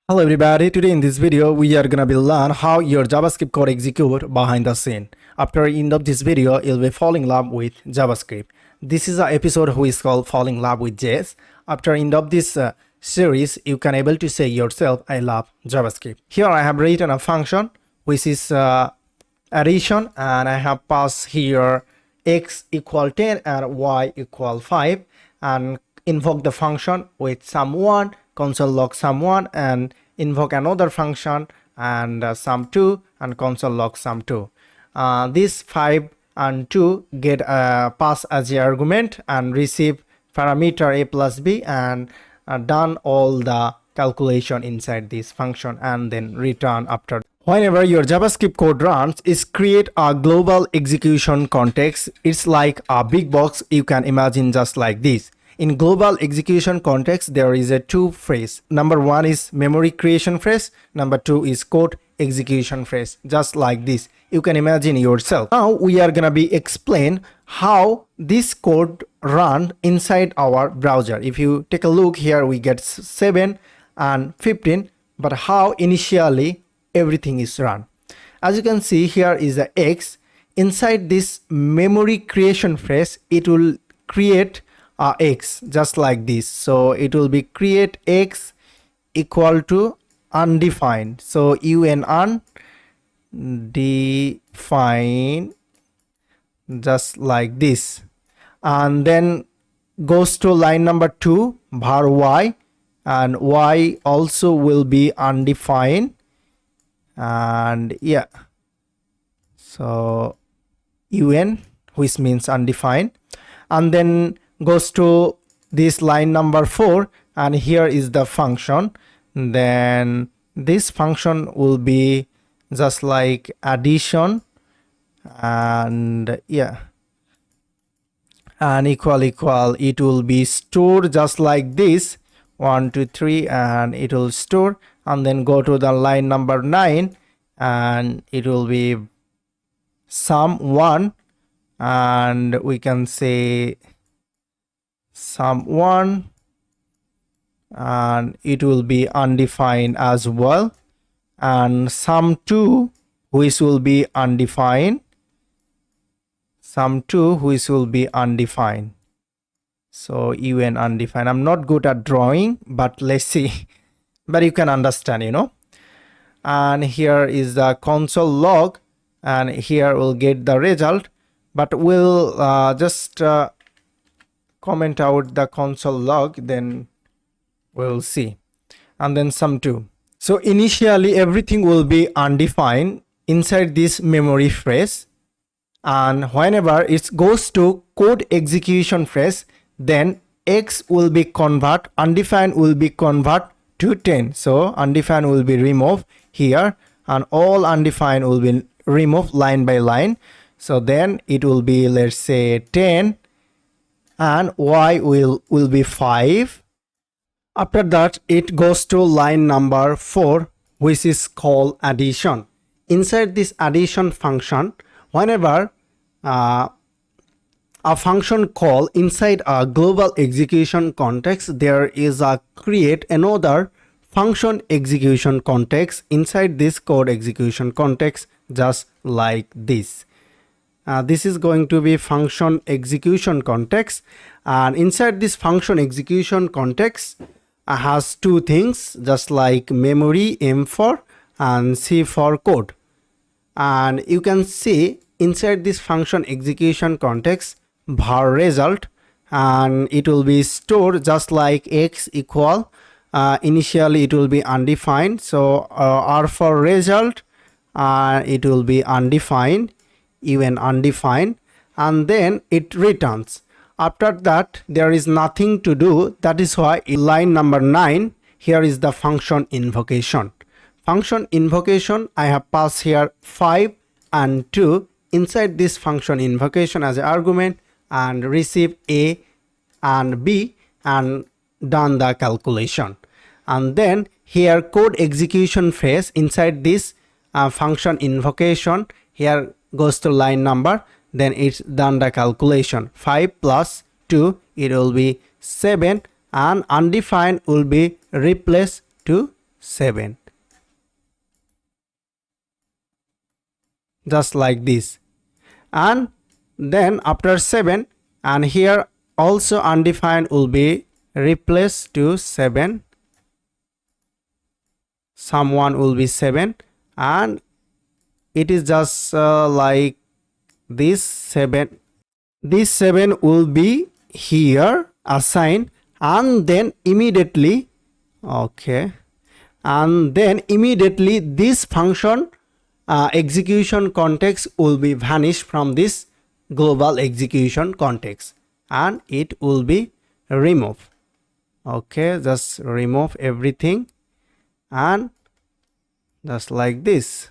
Hello everybody, today in this video we are gonna be learn how your JavaScript code execute behind the scene. After end of this video, you'll be falling in love with JavaScript. This is an episode who is called Falling in Love with JS. After end of this series, you can able to say yourself, I love JavaScript. Here I have written a function which is addition, and I have passed here x equal 10 and y equal 5 and invoke the function with sum1, console log sum1, and invoke another function and sum2 and console log sum2. These 5 and 2 get passed as the argument and receive parameter a plus b and done all the calculation inside this function and then return after. Whenever your JavaScript code runs, it create a global execution context. It's like a big box you can imagine just like this. In global execution context, there is a two phrase. Number one is memory creation phrase. Number two is code execution phrase. Just like this. You can imagine yourself. Now we are gonna be explain how this code run inside our browser. If you take a look here, we get 7 and 15, but how initially everything is run. As you can see, here is the X. Inside this memory creation phrase, it will create X just like this. So it will be create X equal to undefined. So undefined just like this, and then goes to line number 2 var y, and y also will be undefined, and yeah, so un, which means undefined, and then goes to this line number 4, and here is the function. Then this function will be just like addition, and yeah, and equal, it will be stored just like this 1 2 3, and it will store, and then go to the line number 9, and it will be sum1, and we can say sum1, and it will be undefined as well, and sum2, which will be undefined, sum2 which will be undefined. So un undefined. I'm not good at drawing, but let's see. But you can understand, and here is the console log, and here we'll get the result, but we'll just comment out the console log, then we'll see, and then sum2. So initially everything will be undefined inside this memory phrase, and whenever it goes to code execution phrase, then X will be convert, undefined will be convert to 10. So undefined will be removed here, and all undefined will be removed line by line. So then it will be, let's say, 10, and y will be 5. After that, it goes to line number 4, which is called addition. Inside this addition function, whenever a function call inside a global execution context, there is a create another function execution context inside this code execution context, just like this. This is going to be function execution context, and inside this function execution context has two things, just like memory M for and C for code. And you can see inside this function execution context var result, and it will be stored just like X equal, initially it will be undefined, so R for result, it will be undefined, even undefined, and then it returns. After that, there is nothing to do. That is why in line number 9, here is the function invocation. Function invocation, I have passed here 5 and 2 inside this function invocation as an argument, and receive a and b and done the calculation. And then here code execution phase inside this function invocation, here goes to line number, then it's done the calculation. 5 plus 2, it will be 7, and undefined will be replaced to 7, just like this. And then after 7, and here also undefined will be replaced to 7, someone will be 7, and it is just like this 7. This 7 will be here assigned, and then immediately, okay, and then immediately this function execution context will be vanished from this global execution context, and it will be removed. Okay, just remove everything, and just like this,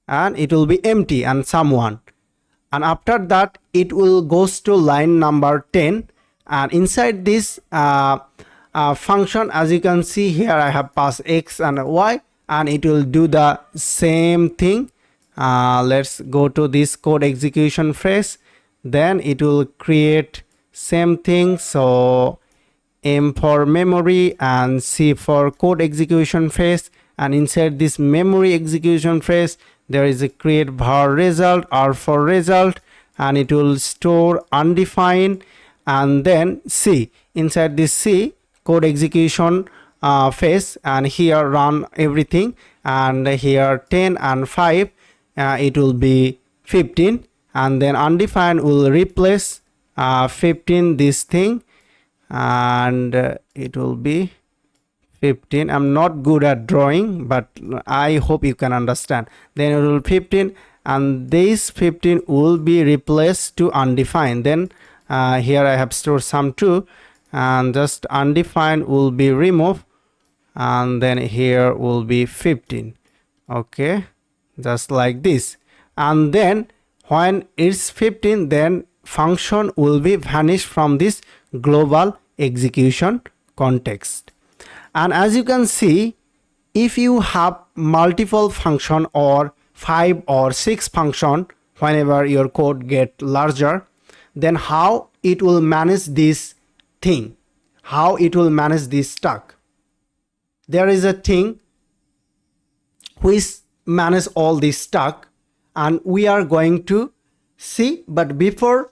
and it will be empty and someone. And after that it will goes to line number 10, and inside this function, as you can see here, I have passed x and y, and it will do the same thing. Let's go to this code execution phase, then it will create same thing. So M for memory and C for code execution phase, and inside this memory execution phase there is a create var result, R for result, and it will store undefined, and then C, inside this C code execution phase, and here run everything, and here 10 and 5, it will be 15, and then undefined will replace 15 this thing, and it will be 15. I'm not good at drawing, but I hope you can understand. Then it will 15, and this 15 will be replaced to undefined. Then here I have stored some 2, and just undefined will be removed, and then here will be 15. Okay, just like this. And then when it's 15, then function will be vanished from this global execution context. And as you can see, if you have multiple function or 5 or 6 function, whenever your code get larger, then how it will manage this thing, how it will manage this stack. There is a thing which manage all this stack, and we are going to see, but before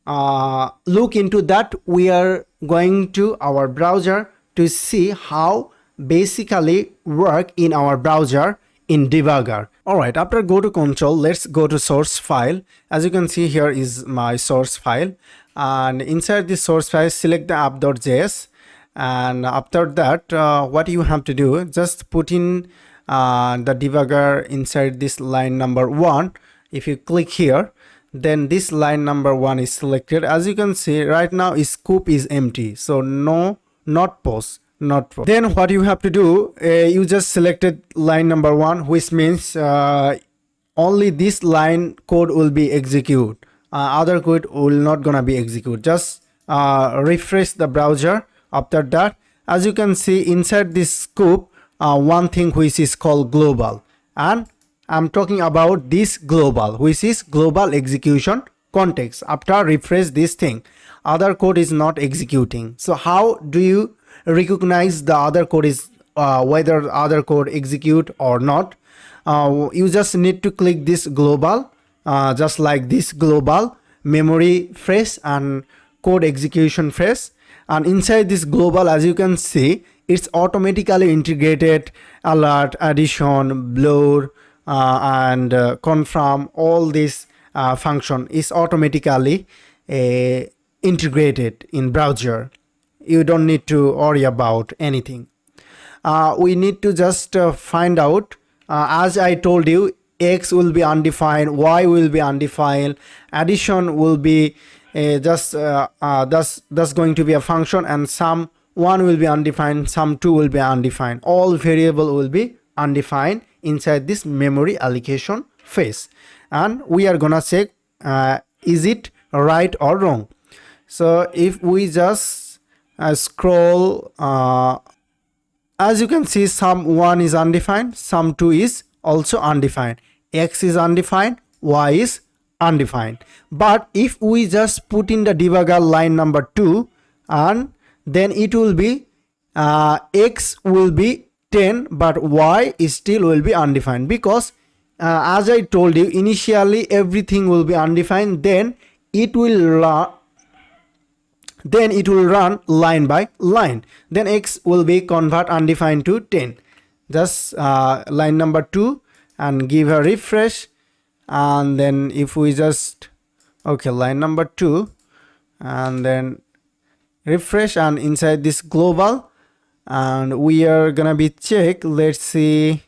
look into that, we are going to our browser to see how basically work in our browser in debugger. All right, after go to console, let's go to source file. As you can see, here is my source file, and inside this source file select the app.js, and after that what you have to do, just put in the debugger inside this line number 1. If you click here, then this line number 1 is selected. As you can see right now, scope is empty, so no, not post, not post. Then what you have to do, you just selected line number 1, which means only this line code will be executed, other code will not gonna be executed. Just refresh the browser. After that, as you can see inside this scope, one thing which is called global, and I'm talking about this global, which is global execution context. After refresh this thing, other code is not executing. So how do you recognize the other code is whether other code execute or not? You just need to click this global, just like this global memory phrase and code execution phrase, and inside this global, as you can see, it's automatically integrated alert, addition, blur, and confirm. All this function is automatically integrated in browser. You don't need to worry about anything. We need to just find out, as I told you, x will be undefined, y will be undefined, addition will be that's going to be a function, and some 1 will be undefined, some 2 will be undefined. All variable will be undefined inside this memory allocation phase, and we are gonna check is it right or wrong. So if we just scroll, as you can see, some 1 is undefined, some 2 is also undefined, x is undefined, y is undefined. But if we just put in the debugger line number 2, and then it will be x will be 10, but y is still will be undefined, because as I told you, initially everything will be undefined, then it will run line by line. Then x will be convert undefined to 10. Just line number 2 and give a refresh, and then if we just line number 2 and then refresh, and inside this global, and we are gonna be check, let's see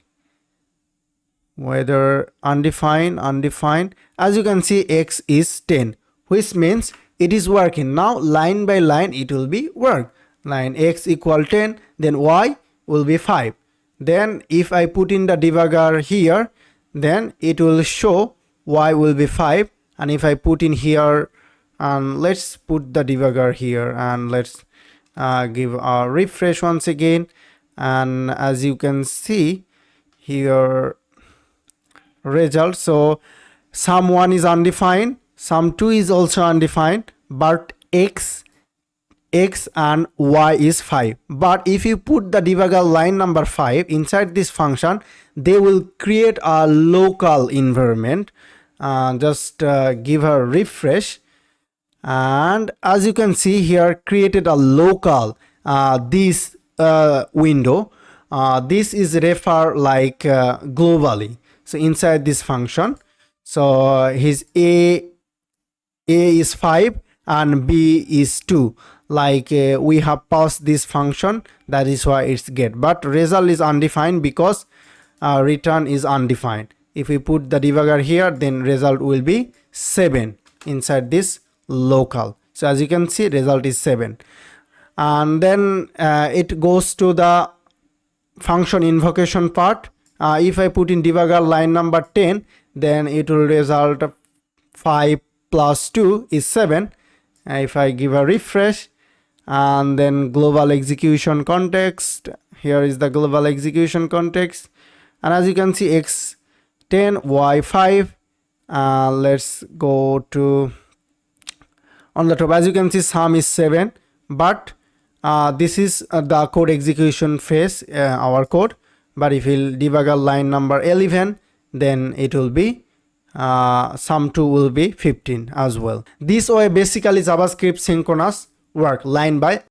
whether undefined. As you can see, x is 10, which means it is working. Now line by line it will be work. Line x equal 10, then y will be 5. Then if I put in the debugger here, then it will show y will be 5. And if I put in here, and let's put the debugger here, and let's give a refresh once again, and as you can see here result, so sum 1 is undefined, sum 2 is also undefined, but x and y is 5. But if you put the debugger line number 5 inside this function, they will create a local environment. Just give a refresh, and as you can see here, created a local this window. This is refer like globally. So inside this function, so his a is 5 and b is 2, like we have passed this function, that is why it's get, but result is undefined because return is undefined. If we put the debugger here, then result will be 7 inside this local. So as you can see, result is 7. And then it goes to the function invocation part. If I put in debugger line number 10, then it will result 5 plus 2 is 7. If I give a refresh, and then global execution context, here is the global execution context, and as you can see, x 10, y 5. Let's go to on the top. As you can see, sum is 7, but this is the code execution phase, our code. But if we'll debugger line number 11, then it will be sum 2 will be 15 as well. This way basically JavaScript synchronous work line by